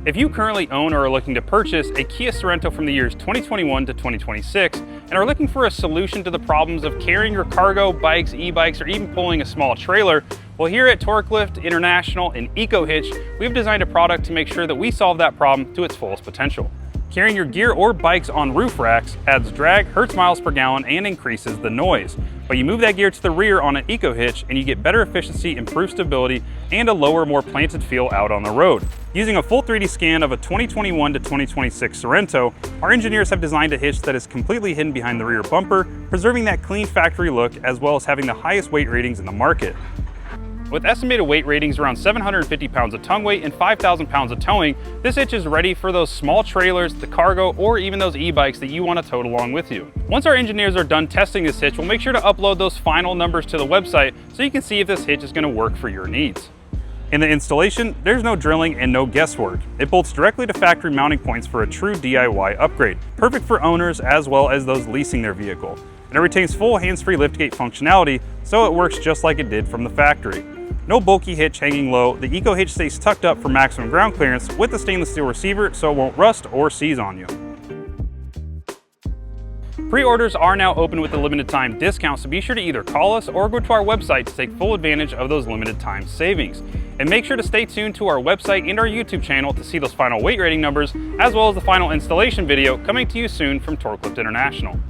If you currently own or are looking to purchase a Kia Sorento from the years 2021 to 2026 and are looking for a solution to the problems of carrying your cargo, bikes, e-bikes, or even pulling a small trailer, well, here at Torklift International and EcoHitch, we've designed a product to make sure that we solve that problem to its fullest potential. Carrying your gear or bikes on roof racks adds drag, hurts miles per gallon, and increases the noise. But you move that gear to the rear on an EcoHitch and you get better efficiency, improved stability, and a lower, more planted feel out on the road. Using a full 3D scan of a 2021 to 2026 Sorento, our engineers have designed a hitch that is completely hidden behind the rear bumper, preserving that clean factory look as well as having the highest weight ratings in the market. With estimated weight ratings around 750 pounds of tongue weight and 5,000 pounds of towing, this hitch is ready for those small trailers, the cargo, or even those e-bikes that you want to tote along with you. Once our engineers are done testing this hitch, we'll make sure to upload those final numbers to the website so you can see if this hitch is going to work for your needs. In the installation, there's no drilling and no guesswork. It bolts directly to factory mounting points for a true DIY upgrade, perfect for owners as well as those leasing their vehicle. And it retains full hands-free liftgate functionality, so it works just like it did from the factory. No bulky hitch hanging low, the EcoHitch stays tucked up for maximum ground clearance with the stainless steel receiver so it won't rust or seize on you. Pre-orders are now open with the limited time discounts, so be sure to either call us or go to our website to take full advantage of those limited time savings. And make sure to stay tuned to our website and our YouTube channel to see those final weight rating numbers, as well as the final installation video coming to you soon from Torklift International.